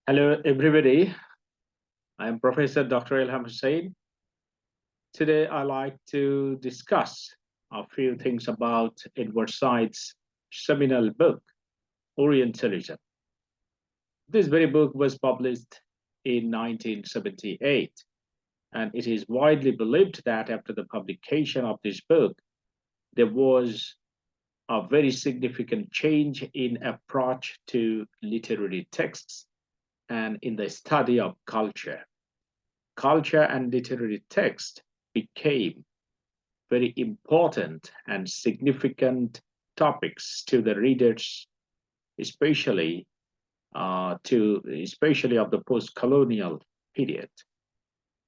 Hello, everybody. I'm Professor Dr. Elham Hossain. Today, I'd like to discuss a few things about Edward Said's seminal book, Orientalism. This very book was published in 1978, and it is widely believed that after the publication of this book, there was a very significant change in approach to literary texts and in the study of culture. Culture and literary text became very important and significant topics to the readers, especially especially of the post-colonial period.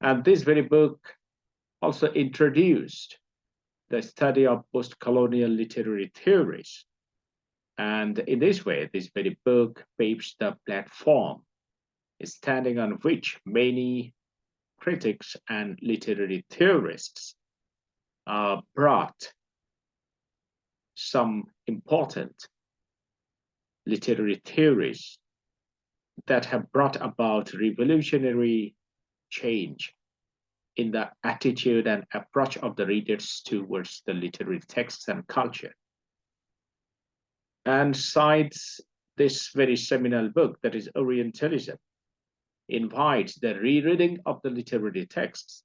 And this very book also introduced the study of post-colonial literary theories. And in this way, this very book paves the platform standing on which many critics and literary theorists brought some important literary theories that have brought about revolutionary change in the attitude and approach of the readers towards the literary texts and culture. And besides this very seminal book, that is Orientalism, invites the rereading of the literary texts.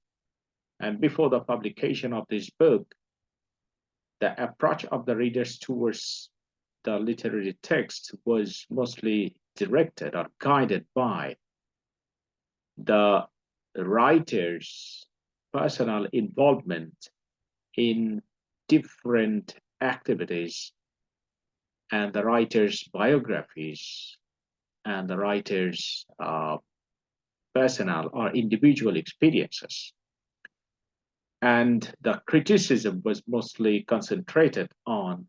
And before the publication of this book, the approach of the readers towards the literary text was mostly directed or guided by the writer's personal involvement in different activities and the writer's biographies and the writer's personal or individual experiences. And the criticism was mostly concentrated on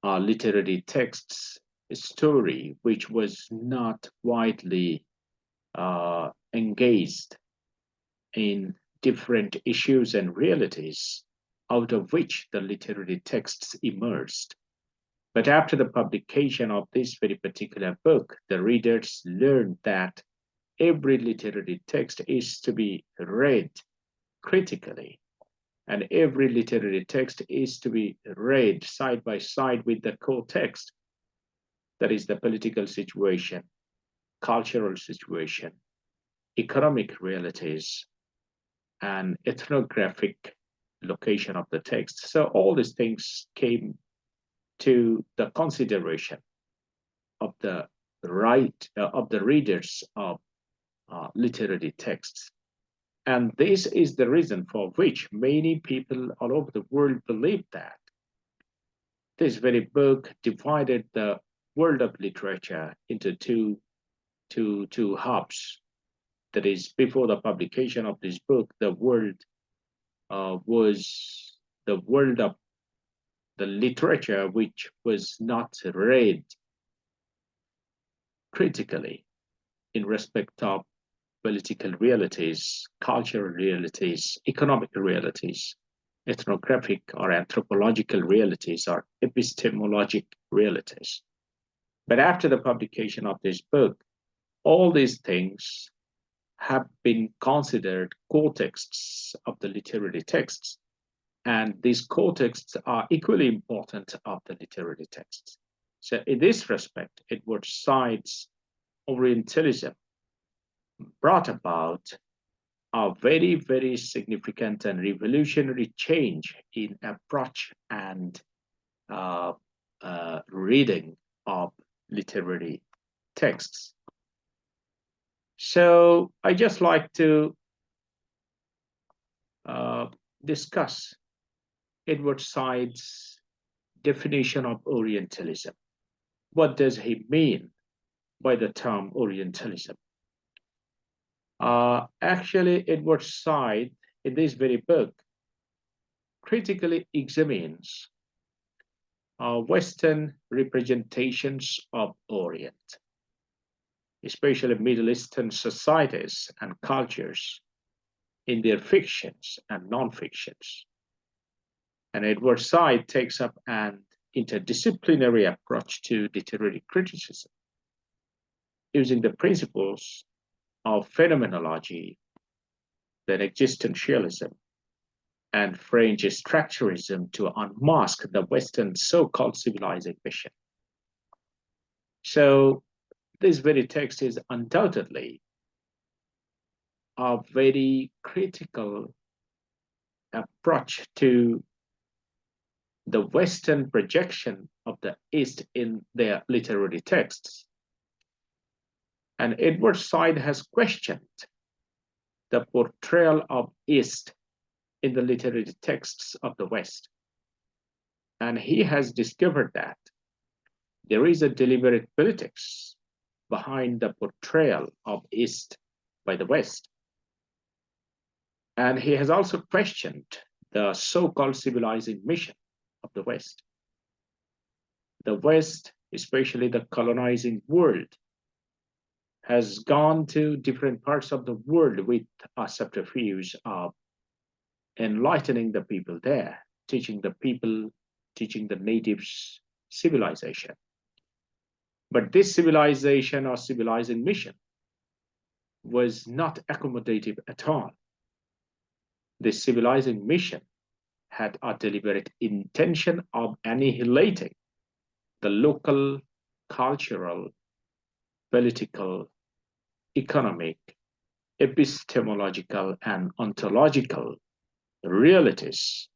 literary texts story, which was not widely engaged in different issues and realities out of which the literary texts emerged. But after the publication of this very particular book, the readers learned that every literary text is to be read critically, and every literary text is to be read side by side with the core text, that is the political situation, cultural situation, economic realities, and ethnographic location of the text. So all these things came to the consideration of the of the readers of literary texts. And this is the reason for which many people all over the world believe that this very book divided the world of literature into two hubs. That is, before the publication of this book, the world was the world of the literature which was not read critically in respect of political realities, cultural realities, economic realities, ethnographic or anthropological realities, or epistemologic realities. But after the publication of this book, all these things have been considered core texts of the literary texts. And these core texts are equally important of the literary texts. So in this respect, Edward Said's Orientalism brought about a very, very significant and revolutionary change in approach and reading of literary texts. So I just like to discuss Edward Said's definition of Orientalism. What does he mean by the term Orientalism? Actually, Edward Said, in this very book, critically examines Western representations of Orient, especially Middle Eastern societies and cultures in their fictions and non-fictions. And Edward Said takes up an interdisciplinary approach to literary criticism. using the principles of phenomenology, then existentialism, and French structuralism to unmask the Western so-called civilizing mission. So this very text is undoubtedly a very critical approach to the Western projection of the East in their literary texts. And Edward Said has questioned the portrayal of East in the literary texts of the West. And he has discovered that there is a deliberate politics behind the portrayal of East by the West. And he has also questioned the so-called civilizing mission of the West. The West, especially the colonizing world, has gone to different parts of the world with a subterfuge of enlightening the people there, teaching the natives civilization. But this civilization or civilizing mission was not accommodative at all. This civilizing mission had a deliberate intention of annihilating the local, cultural, political, economic, epistemological, and ontological realities.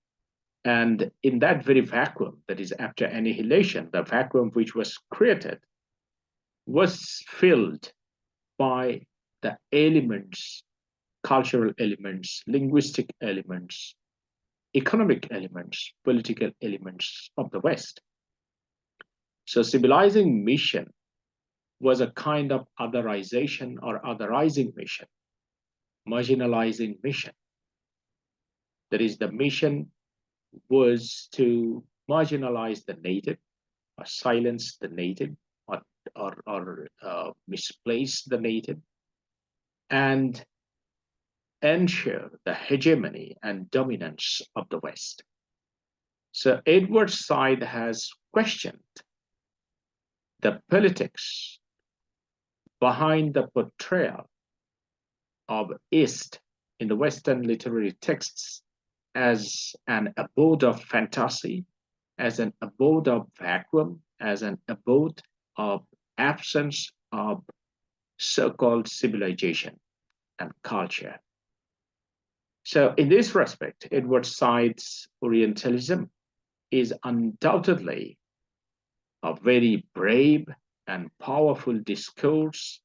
And in that very vacuum, that is after annihilation, the vacuum which was created was filled by the elements, cultural elements, linguistic elements, economic elements, political elements of the West. So civilizing mission was a kind of otherization or otherizing mission, marginalizing mission. That is, the mission was to marginalize the native, or silence the native, or misplace the native, and ensure the hegemony and dominance of the West. So Edward Said has questioned the politics behind the portrayal of East in the Western literary texts as an abode of fantasy, as an abode of vacuum, as an abode of absence of so-called civilization and culture. So in this respect, Edward Said's Orientalism is undoubtedly a very brave and powerful discourse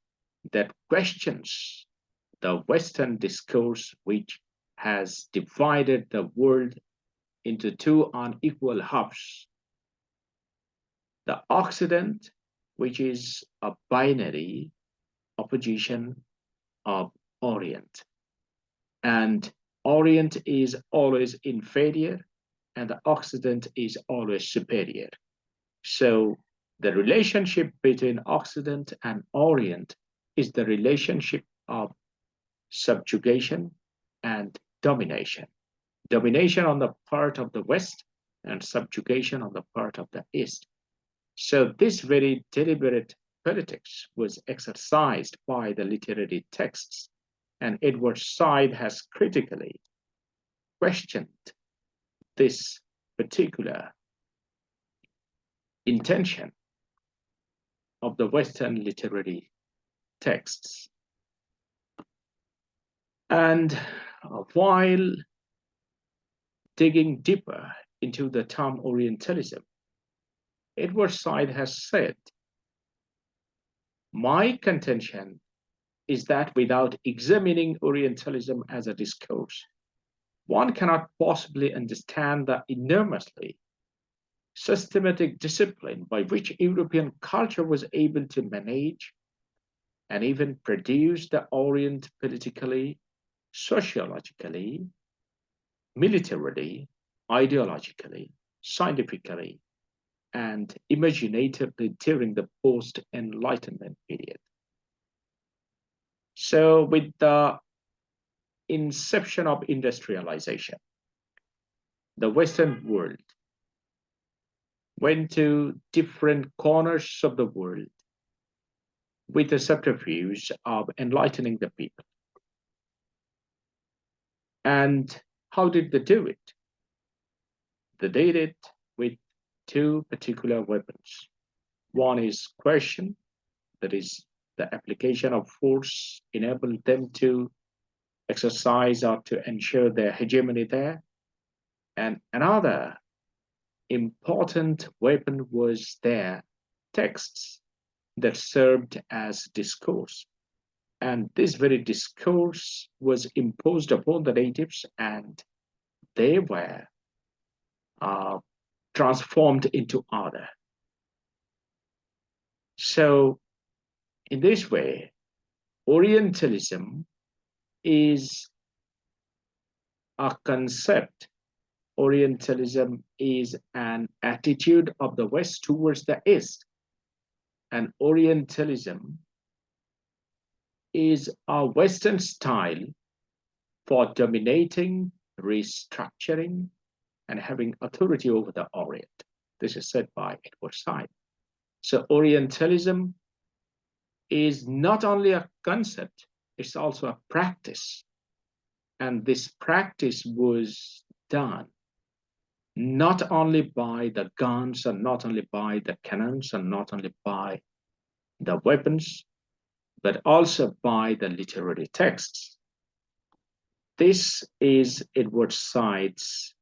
that questions the Western discourse, which has divided the world into two unequal halves. The Occident, which is a binary opposition of Orient, and Orient is always inferior, and the Occident is always superior. So the relationship between Occident and Orient is the relationship of subjugation and domination. Domination on the part of the West and subjugation on the part of the East. So this very deliberate politics was exercised by the literary texts, and Edward Said has critically questioned this particular intention of the Western literary texts. And while digging deeper into the term Orientalism, Edward Said has said, my contention is that without examining Orientalism as a discourse, one cannot possibly understand the enormously systematic discipline by which European culture was able to manage and even produce the Orient politically, sociologically, militarily, ideologically, scientifically, and imaginatively during the post-Enlightenment period. So with the inception of industrialization, the Western world went to different corners of the world with the subterfuge of enlightening the people. And how did they do it? They did it with two particular weapons. One is coercion, that is, the application of force enabled them to exercise or to ensure their hegemony there. And another important weapon was their texts that served as discourse. And this very discourse was imposed upon the natives, and they were uh, transformed into order. So, in this way, Orientalism is a concept. Orientalism is an attitude of the West towards the East. And Orientalism is a Western style for dominating, restructuring, and having authority over the Orient. This is said by Edward Said. So Orientalism is not only a concept, it's also a practice. And this practice was done not only by the guns and not only by the cannons and not only by the weapons, but also by the literary texts. This is Edward Said's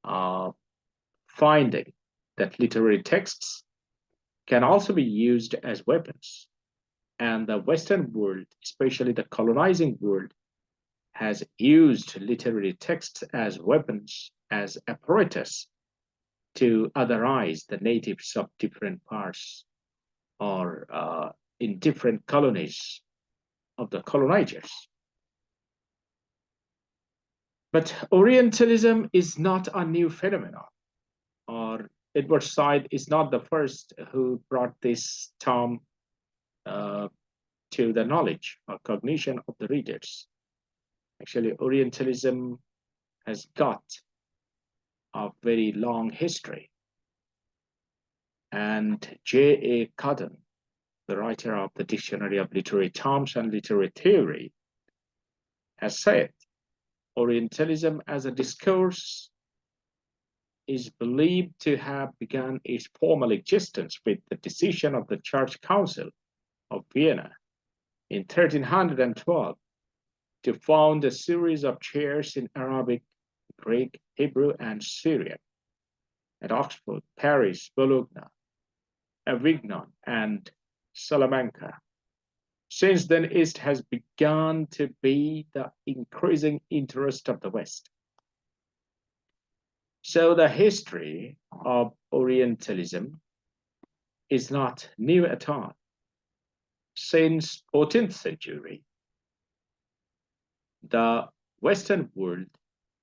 finding that literary texts can also be used as weapons. And the Western world, especially the colonizing world, has used literary texts as weapons, as apparatus to otherize the natives of different parts or in different colonies of the colonizers. But Orientalism is not a new phenomenon, or Edward Said is not the first who brought this term to the knowledge or cognition of the readers. Actually, Orientalism has got a very long history. And J.A. Cudden, the writer of the Dictionary of Literary Terms and Literary Theory, has said, Orientalism as a discourse is believed to have begun its formal existence with the decision of the Church Council of Vienna in 1312 to found a series of chairs in Arabic, Greek, Hebrew, and Syrian at Oxford, Paris, Bologna, Avignon, and Salamanca. Since then, East has begun to be the increasing interest of the West. So the history of Orientalism is not new at all. Since 14th century, the Western world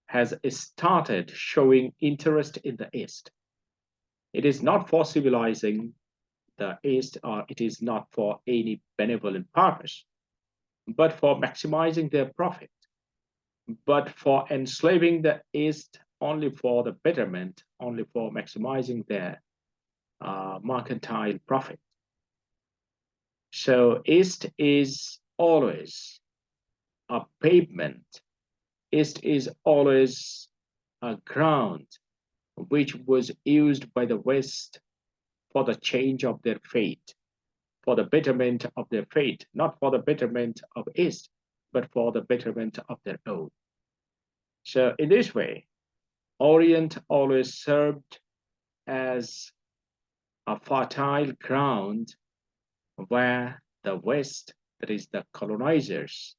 has started showing interest in the East. It is not for civilizing the East, or it is not for any benevolent purpose, but for maximizing their profit, but for enslaving the East only for the betterment, only for maximizing their mercantile profit. So East is always a pavement. East is always a ground which was used by the West for the change of their fate, for the betterment of their fate, not for the betterment of East, but for the betterment of their own. So in this way, Orient always served as a fertile ground where the West, that is the colonizers,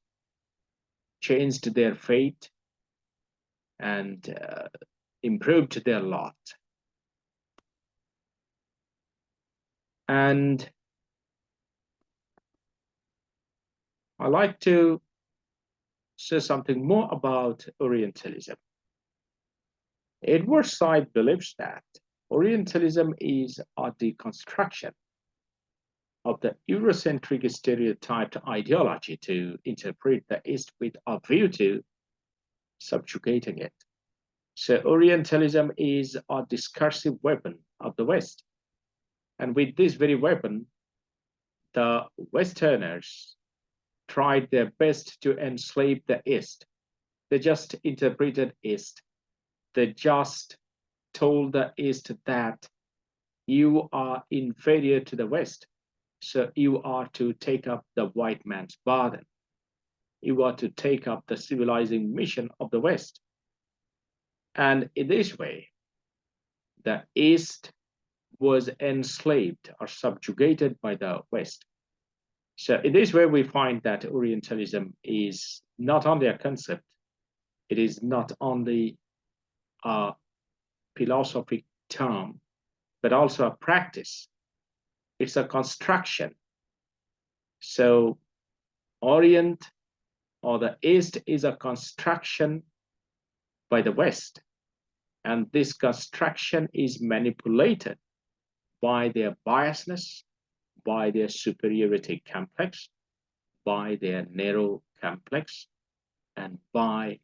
changed their fate and improved their lot. And I'd like to say something more about Orientalism. Edward Said believes that Orientalism is a deconstruction of the Eurocentric stereotyped ideology to interpret the East with a view to subjugating it. So Orientalism is a discursive weapon of the West. And with this very weapon, the Westerners tried their best to enslave the East. They just interpreted East. They just told the East that you are inferior to the West, so you are to take up the white man's burden. You are to take up the civilizing mission of the West. And in this way, the East was enslaved or subjugated by the West. So in this way, we find that Orientalism is not only a concept, it is not only a philosophic term, but also a practice. It's a construction. So Orient or the East is a construction by the West. And this construction is manipulated by their biasness, by their superiority complex, by their narrow complex, and by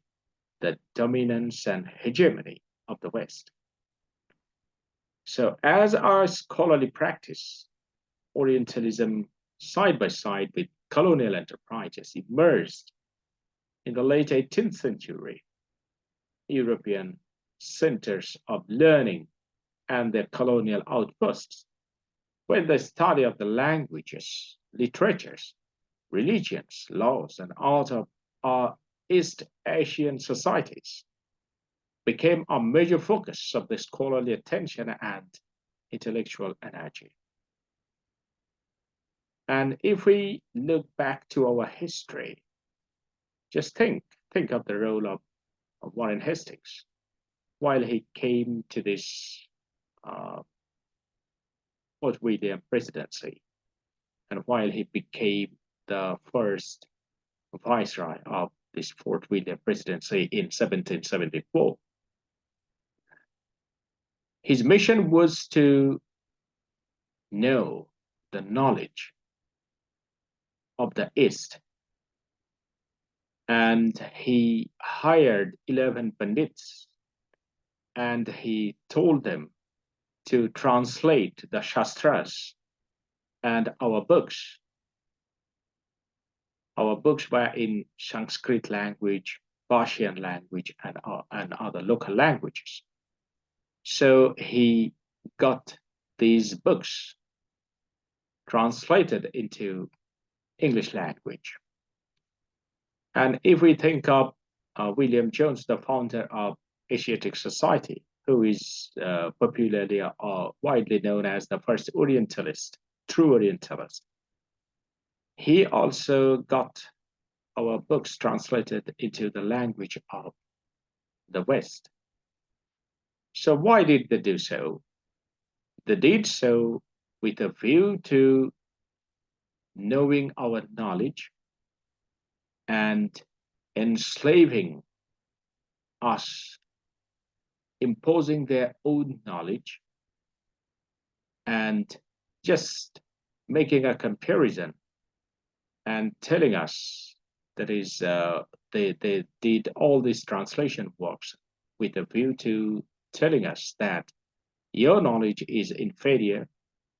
the dominance and hegemony of the West. So as our scholarly practice, Orientalism side by side with colonial enterprises emerged in the late 18th century. European centers of learning and their colonial outposts, when the study of the languages, literatures, religions, laws, and art of our East Asian societies became a major focus of the scholarly attention and intellectual energy. And if we look back to our history, just think of the role of Warren Hastings while he came to this Fort William presidency, and while he became the first viceroy of this Fort William presidency in 1774. His mission was to know the knowledge of the East, and he hired 11 pandits, and he told them to translate the Shastras and our books. Our books were in Sanskrit language, Persian language, and other local languages. So he got these books translated into English language. And if we think of William Jones, the founder of Asiatic Society, who is popularly or widely known as the first Orientalist, true Orientalist, he also got our books translated into the language of the West. So why did they do so? They did so with a view to knowing our knowledge and enslaving us, imposing their own knowledge, and just making a comparison and telling us that is they did all these translation works with a view to telling us that your knowledge is inferior,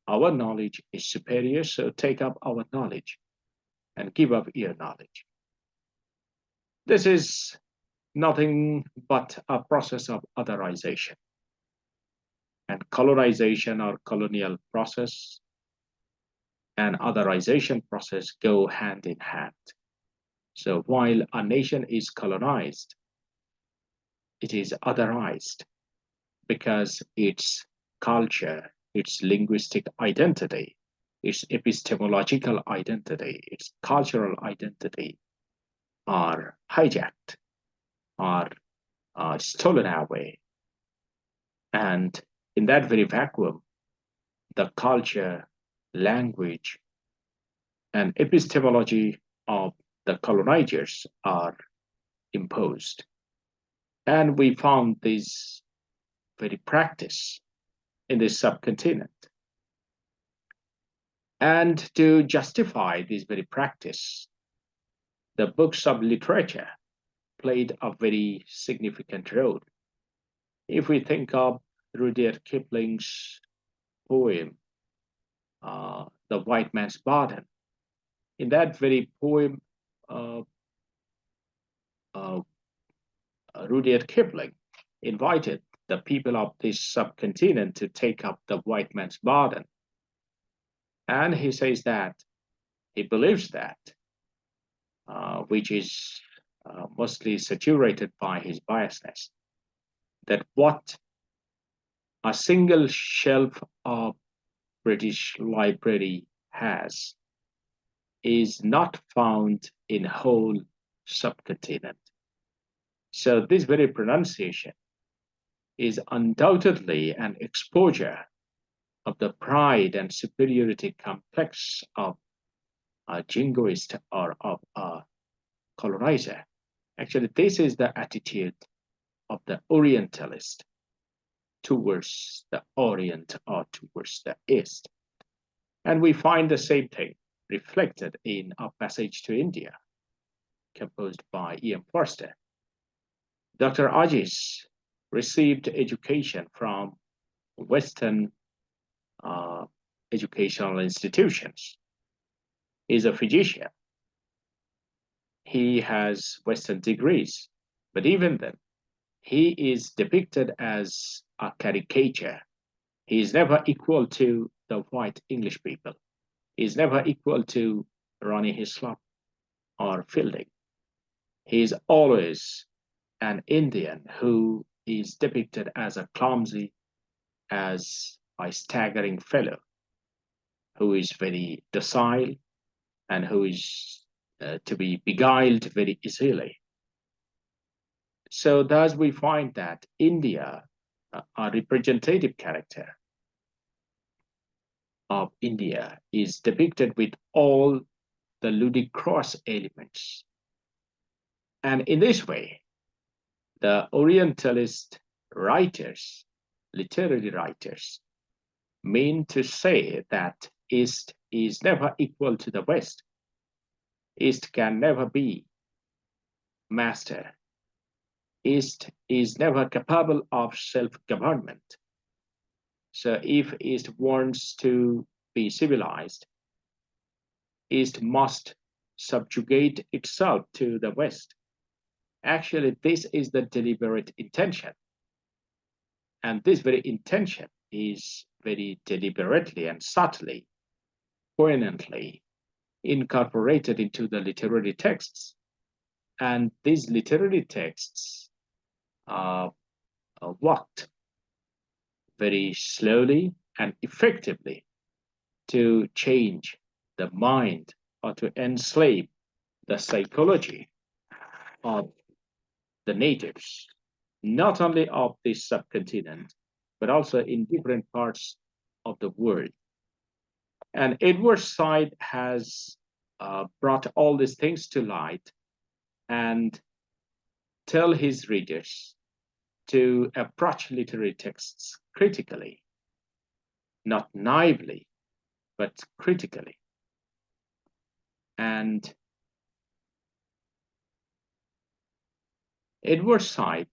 our knowledge is superior, so take up our knowledge and give up your knowledge. This is nothing but a process of otherization. And colonization or colonial process and otherization process go hand in hand. So while a nation is colonized, it is otherized because its culture, its linguistic identity, its epistemological identity, its cultural identity are hijacked, are stolen away. And in that very vacuum, the culture, language, and epistemology of the colonizers are imposed. And we found this very practice in this subcontinent. And to justify this very practice, the books of literature played a very significant role. If we think of Rudyard Kipling's poem, The White Man's Burden, in that very poem, Rudyard Kipling invited the people of this subcontinent to take up the white man's burden. And he says that he believes that, which is mostly saturated by his biasness, that what a single shelf of British library has is not found in whole subcontinent. So this very pronunciation is undoubtedly an exposure of the pride and superiority complex of a jingoist or of a colonizer. Actually, this is the attitude of the Orientalist towards the Orient or towards the East. And we find the same thing reflected in A Passage to India, composed by E.M. Forster. Dr. Ajiz received education from Western educational institutions. He's a physician. He has Western degrees, but even then, he is depicted as a caricature. He is never equal to the white English people. He is never equal to Ronnie Hislop or Fielding. He is always an Indian who is depicted as a clumsy, as a staggering fellow, who is very docile and who is to be beguiled very easily. So thus we find that India, a representative character of India, is depicted with all the ludicrous elements. And in this way, the Orientalist writers, literary writers, mean to say that East is never equal to the West. East can never be master. East is never capable of self-government. So if East wants to be civilized, East must subjugate itself to the West. Actually, this is the deliberate intention. And this very intention is very deliberately and subtly, poignantly incorporated into the literary texts. And these literary texts worked very slowly and effectively to change the mind or to enslave the psychology of the natives, not only of this subcontinent, but also in different parts of the world. And Edward Said has brought all these things to light and tell his readers to approach literary texts critically, not naively, but critically. And Edward Said,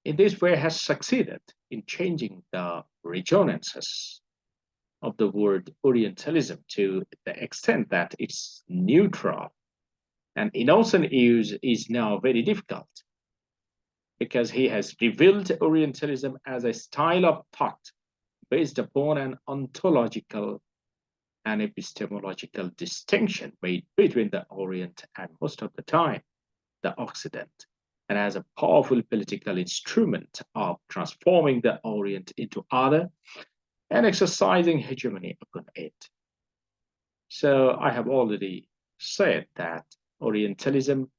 in this way, has succeeded in changing the resonances of the word Orientalism to the extent that its neutral and innocent use is now very difficult, because he has revealed Orientalism as a style of thought based upon an ontological and epistemological distinction made between the Orient and, most of the time, the Occident, and as a powerful political instrument of transforming the Orient into other and exercising hegemony upon it. So I have already said that Orientalism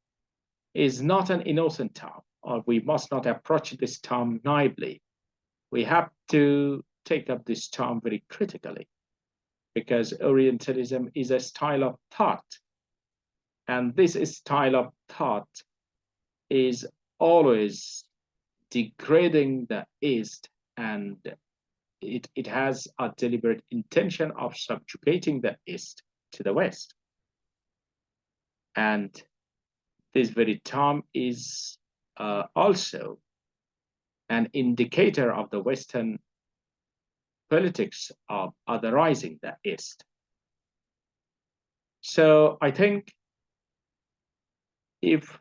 is not an innocent term, or we must not approach this term naively. We have to take up this term very critically, because Orientalism is a style of thought. And this style of thought is always degrading the East, and it has a deliberate intention of subjugating the East to the West. And this very term is also an indicator of the Western politics of otherizing the East. So I think if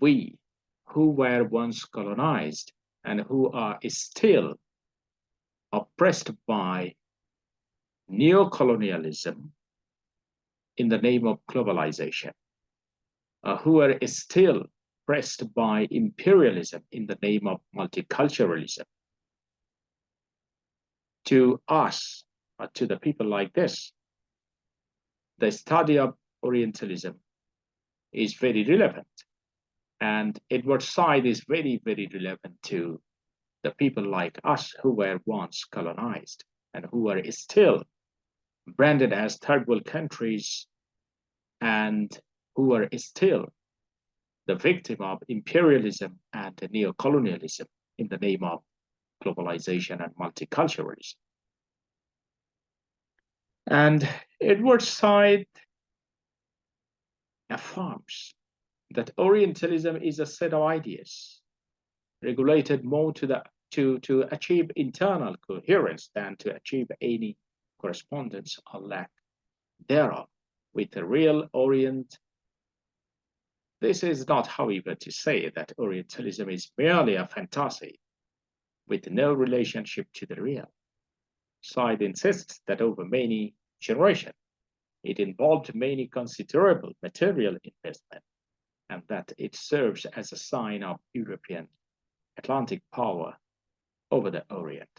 we who were once colonized and who are still oppressed by neocolonialism in the name of globalization, who are still pressed by imperialism in the name of multiculturalism, to us, to the people like this, the study of Orientalism is very relevant. And Edward Said is very, very relevant to the people like us who were once colonized and who are still branded as third world countries and who are still the victim of imperialism and neocolonialism in the name of globalization and multiculturalism. And Edward Said affirms that Orientalism is a set of ideas regulated more to achieve internal coherence than to achieve any correspondence or lack thereof with the real Orient. This is not, however, to say that Orientalism is merely a fantasy with no relationship to the real. Said insists that over many generations, it involved many considerable material investment, and that it serves as a sign of European Atlantic power over the Orient.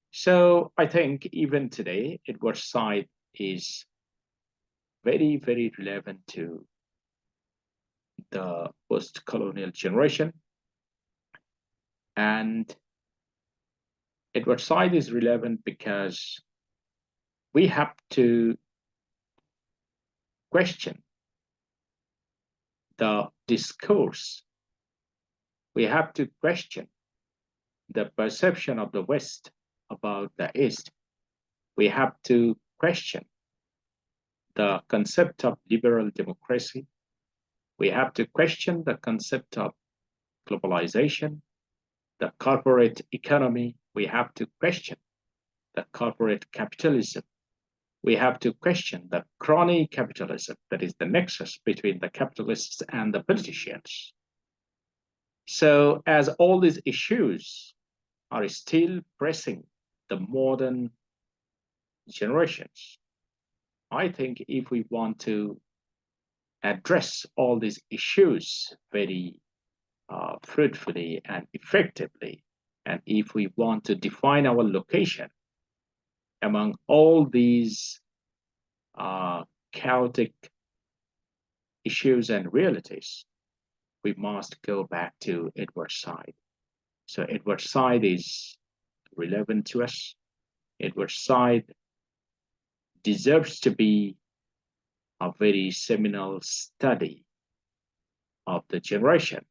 So I think even today, Edward Said is very, very relevant to the post-colonial generation. And Edward Said is relevant because we have to question the discourse. We have to question the perception of the West about the East. We have to question the concept of liberal democracy. We have to question the concept of globalization, the corporate economy. We have to question the corporate capitalism. We have to question the crony capitalism, that is the nexus between the capitalists and the politicians. So as all these issues are still pressing the modern generations, I think if we want to address all these issues very fruitfully and effectively, and if we want to define our location among all these chaotic issues and realities, we must go back to Edward Said. So Edward Said is relevant to us. Edward Said deserves to be a very seminal study of the generation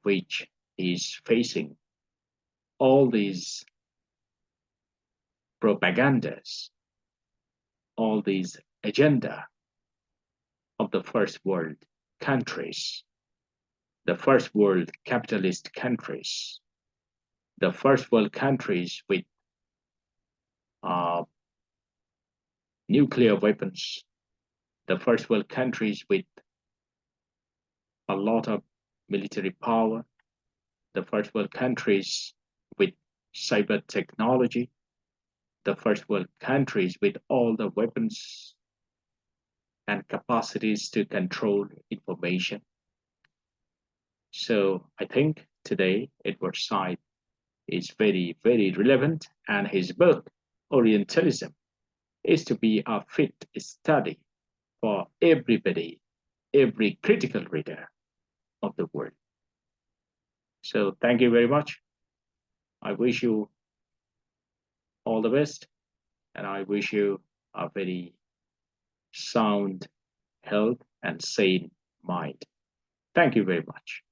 which is facing all these propagandas, all these agenda of the first world countries, the first world capitalist countries, the first world countries with nuclear weapons, the first world countries with a lot of military power, the first world countries with cyber technology, the first world countries with all the weapons and capacities to control information. So I think today Edward Said is very, very relevant, and his book, Orientalism, is to be a fit study for everybody, every critical reader of the world. So thank you very much. I wish you all the best, and I wish you a very sound health and sane mind. Thank you very much.